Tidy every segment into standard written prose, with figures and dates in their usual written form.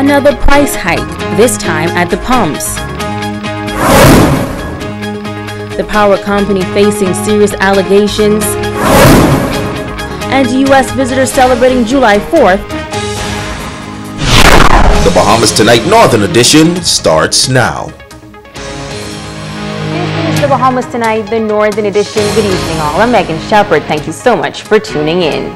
Another price hike, this time at the pumps. The power company facing serious allegations. And U.S. visitors celebrating July 4th. The Bahamas Tonight Northern Edition starts now. This is the Bahamas Tonight, the Northern Edition. Good evening all. I'm Megan Shepard. Thank you so much for tuning in.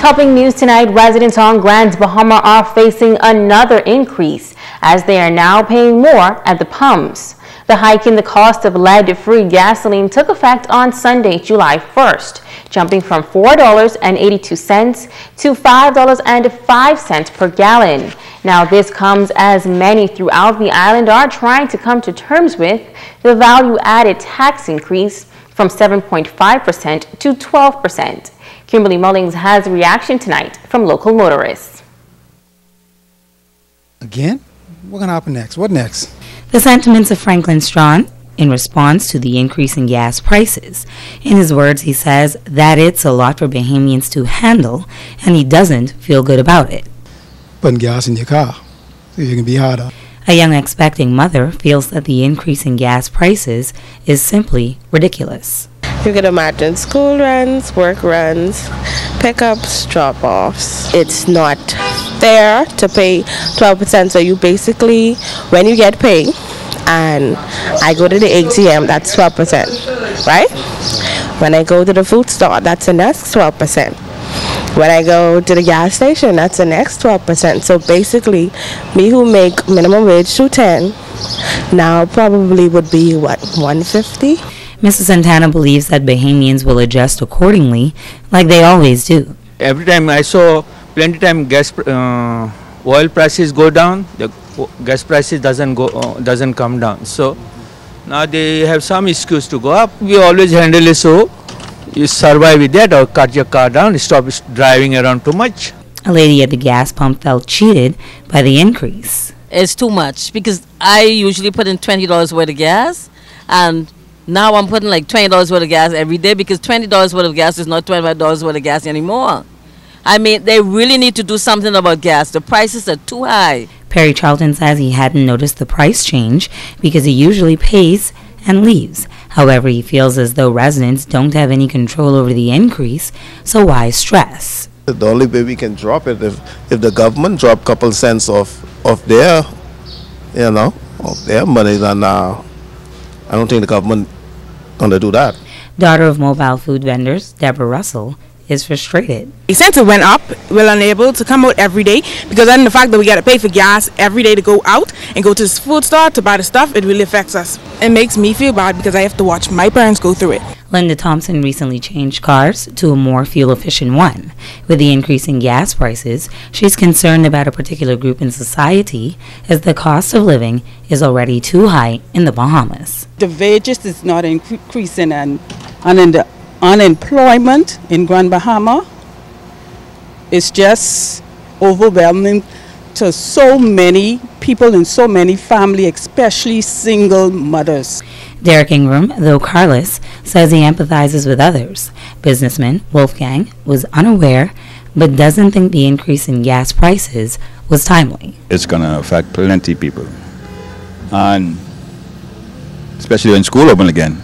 Topping news tonight, residents on Grand Bahama are facing another increase as they are now paying more at the pumps. The hike in the cost of lead-free gasoline took effect on Sunday, July 1st, jumping from $4.82 to $5.05 per gallon. Now, this comes as many throughout the island are trying to come to terms with the value-added tax increase from 7.5% to 12%. Kimberly Mullings has a reaction tonight from local motorists. Again? What's going to happen next? What next? The sentiments of Franklin Strawn in response to the increase in gas prices. In his words, he says that it's a lot for Bahamians to handle, and he doesn't feel good about it. Putting gas in your car, so you can be harder. A young expecting mother feels that the increase in gas prices is simply ridiculous. You can imagine school runs, work runs, pickups, drop-offs. It's not fair to pay 12%, so you basically, when you get paid, and I go to the ATM, that's 12%, right? When I go to the food store, that's the next 12%. When I go to the gas station, that's the next 12%. So basically, me who make minimum wage $2.10 now probably would be, what, $1.50? Mrs. Santana believes that Bahamians will adjust accordingly, like they always do. Every time I saw plenty time oil prices go down, the gas prices doesn't come down. So now they have some excuse to go up. We always handle it so you survive with that or cut your car down, stop driving around too much. A lady at the gas pump felt cheated by the increase. It's too much because I usually put in $20 worth of gas, and now I'm putting like $20 worth of gas every day because $20 worth of gas is not $25 worth of gas anymore. I mean, they really need to do something about gas. The prices are too high. Perry Charlton says he hadn't noticed the price change because he usually pays and leaves. However, he feels as though residents don't have any control over the increase, so why stress? The only way we can drop it if the government drop a couple cents of their, of their money, then I don't think the government going to do that. Daughter of mobile food vendors, Deborah Russell, is frustrated. Since it went up, we're unable to come out every day because then the fact that we got to pay for gas every day to go out and go to the food store to buy the stuff, it really affects us. It makes me feel bad because I have to watch my parents go through it. Linda Thompson recently changed cars to a more fuel-efficient one. With the increase in gas prices, she's concerned about a particular group in society as the cost of living is already too high in the Bahamas. The wages is not increasing and in the unemployment in Grand Bahama is just overwhelming to so many people and so many families, especially single mothers. Derek Ingram, though carless, says he empathizes with others. Businessman Wolfgang was unaware but doesn't think the increase in gas prices was timely. It's going to affect plenty of people, and especially when school open again.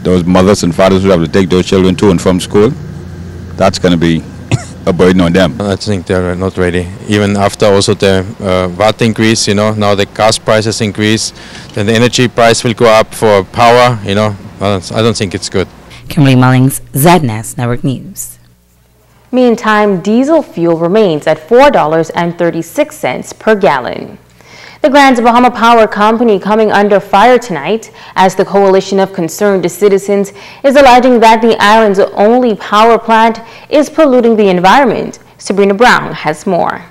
Those mothers and fathers who have to take those children to and from school, that's going to be a burden on them. I think they're not ready. Even after also the VAT increase, now the gas prices increase, then the energy price will go up for power, I don't think it's good. Kimberly Mullings, ZNS Network News. Meantime, diesel fuel remains at $4.36 per gallon. The Grand Bahama Power Company coming under fire tonight as the Coalition of Concerned Citizens is alleging that the island's only power plant is polluting the environment. Sabrina Brown has more.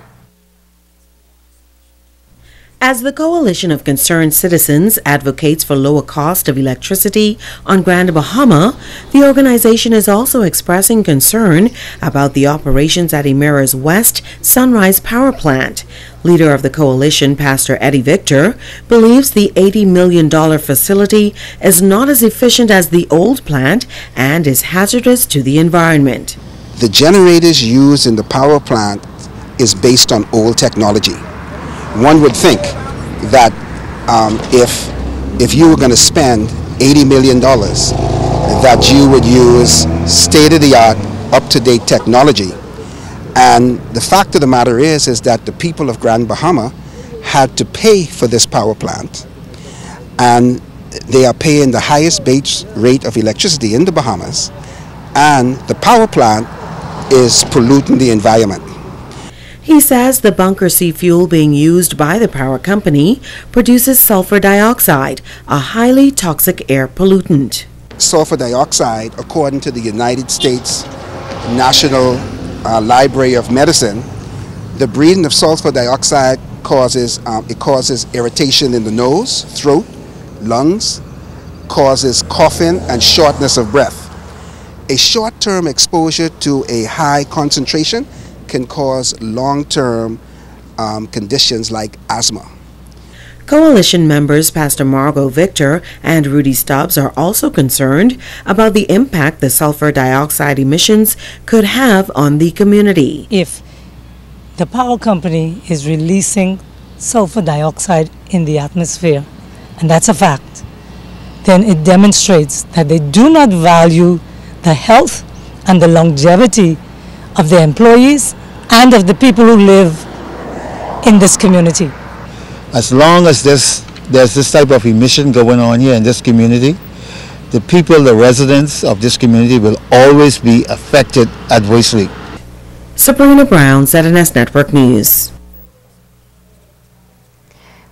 As the Coalition of Concerned Citizens advocates for lower cost of electricity on Grand Bahama, the organization is also expressing concern about the operations at Emera's West Sunrise Power Plant. Leader of the coalition, Pastor Eddie Victor, believes the $80 million facility is not as efficient as the old plant and is hazardous to the environment. The generators used in the power plant is based on old technology. one would think that if you were going to spend $80 million, that you would use state-of-the-art, up-to-date technology. And the fact of the matter is that the people of Grand Bahama had to pay for this power plant, and they are paying the highest base rate of electricity in the Bahamas, and the power plant is polluting the environment. He says the bunker C fuel being used by the power company produces sulfur dioxide, a highly toxic air pollutant. Sulfur dioxide, according to the United States National Library of Medicine, the breathing of sulfur dioxide causes irritation in the nose, throat, lungs, causes coughing and shortness of breath. A short-term exposure to a high concentration can cause long-term conditions like asthma. Coalition members Pastor Margot Victor and Rudy Stubbs are also concerned about the impact the sulfur dioxide emissions could have on the community. If the power company is releasing sulfur dioxide in the atmosphere, and that's a fact, then it demonstrates that they do not value the health and the longevity of their employees and of the people who live in this community. As long as there's this type of emission going on here in this community, the people, the residents of this community will always be affected adversely. Sabrina Brown, ZNS Network News.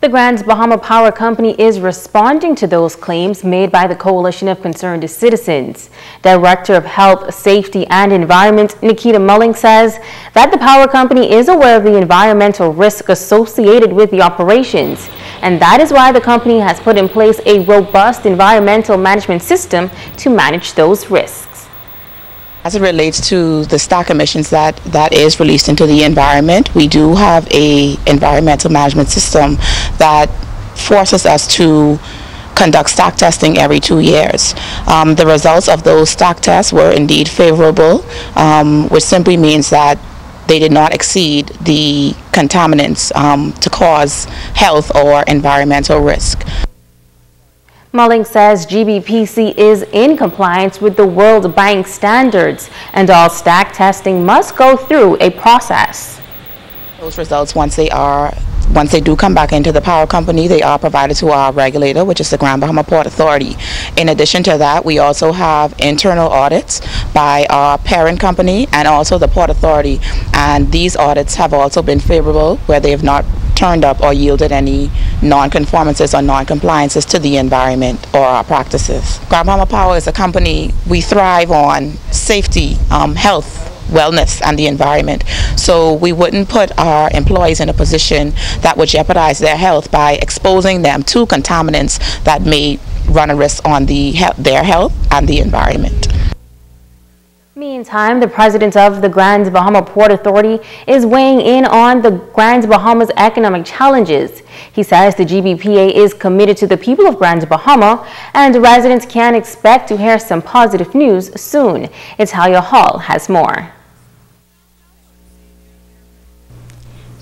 The Grand Bahama Power Company is responding to those claims made by the Coalition of Concerned Citizens. Director of Health, Safety and Environment, Nikita Mulling, says that the power company is aware of the environmental risk associated with the operations, and that is why the company has put in place a robust environmental management system to manage those risks. As it relates to the stock emissions that is released into the environment, we do have a environmental management system that forces us to conduct stock testing every 2 years. The results of those stock tests were indeed favorable, which simply means that they did not exceed the contaminants to cause health or environmental risk. Mulling says GBPC is in compliance with the World Bank standards, and all stack testing must go through a process. Those results, once they do come back into the power company, they are provided to our regulator, which is the Grand Bahama Port Authority. In addition to that, we also have internal audits by our parent company and also the Port Authority, and these audits have also been favorable, where they have not turned up or yielded any non-conformances or non-compliances to the environment or our practices. Grand Bahama Power is a company, we thrive on safety, health, wellness, and the environment. So we wouldn't put our employees in a position that would jeopardize their health by exposing them to contaminants that may run a risk on their health and the environment. Meantime, the president of the Grand Bahama Port Authority is weighing in on the Grand Bahama's economic challenges. He says the GBPA is committed to the people of Grand Bahama, and residents can expect to hear some positive news soon. Italia Hall has more.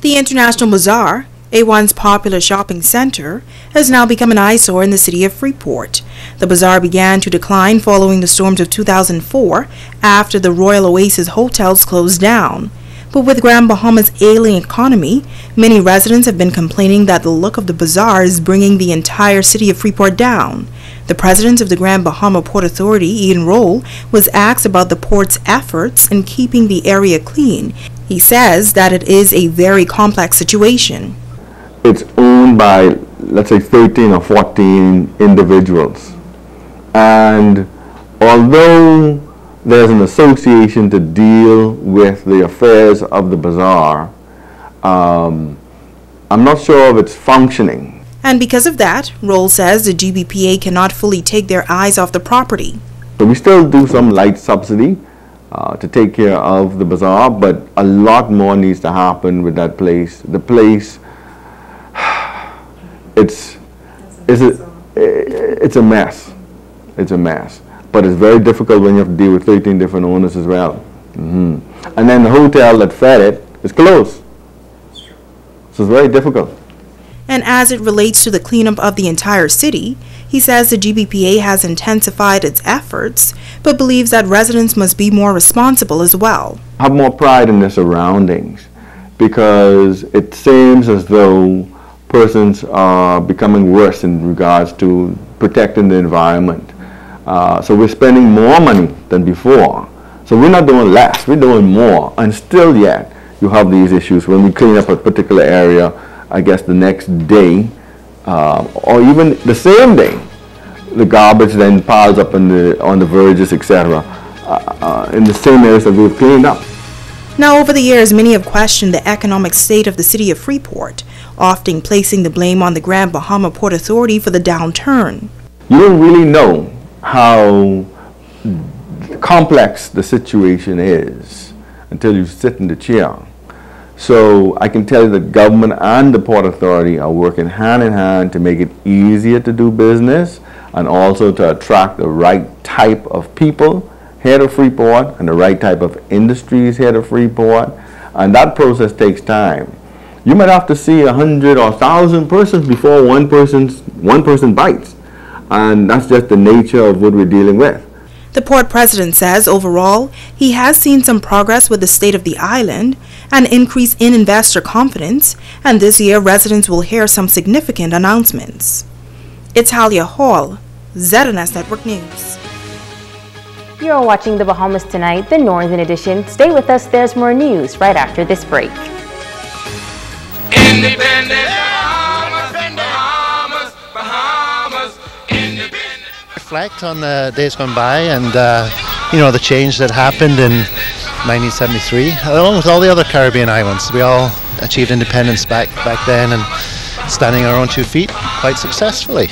The International Bazaar, a once popular shopping center, has now become an eyesore in the city of Freeport. The bazaar began to decline following the storms of 2004 after the Royal Oasis hotels closed down. But with Grand Bahama's ailing economy, many residents have been complaining that the look of the bazaar is bringing the entire city of Freeport down. The president of the Grand Bahama Port Authority, Ian Roll, was asked about the port's efforts in keeping the area clean. He says that it is a very complex situation. It's owned by, let's say, 13 or 14 individuals. And although there's an association to deal with the affairs of the bazaar, I'm not sure of its functioning. And because of that, Roll says the GBPA cannot fully take their eyes off the property. So we still do some light subsidy to take care of the bazaar, but a lot more needs to happen with that place. The place, it's a mess. It's a mess. But it's very difficult when you have to deal with 13 different owners as well. And then the hotel that fed it is closed. So it's very difficult. And as it relates to the cleanup of the entire city, he says the GBPA has intensified its efforts, but believes that residents must be more responsible as well. Have more pride in their surroundings, because it seems as though persons are becoming worse in regards to protecting the environment. So we're spending more money than before. So we're not doing less, we're doing more. And still yet, you have these issues when we clean up a particular area, I guess the next day, or even the same day, the garbage then piles up on the verges, etc., in the same areas that we've cleaned up. Now, over the years, many have questioned the economic state of the city of Freeport, often placing the blame on the Grand Bahama Port Authority for the downturn. You don't really know how complex the situation is until you sit in the chair. So I can tell you that government and the Port Authority are working hand in hand to make it easier to do business and also to attract the right type of people here to Freeport and the right type of industries here to Freeport. And that process takes time. You might have to see 100 or 1,000 persons before one person bites. And that's just the nature of what we're dealing with. The port president says overall, he has seen some progress with the state of the island, an increase in investor confidence, and this year residents will hear some significant announcements. It's Halia Hall, ZNS Network News. You're watching the Bahamas Tonight, the Northern Edition. Stay with us, there's more news right after this break. Independent Bahamas, independent. Reflect on the days gone by and the change that happened in 1973, along with all the other Caribbean islands. We all achieved independence back then and standing on our own 2 feet quite successfully.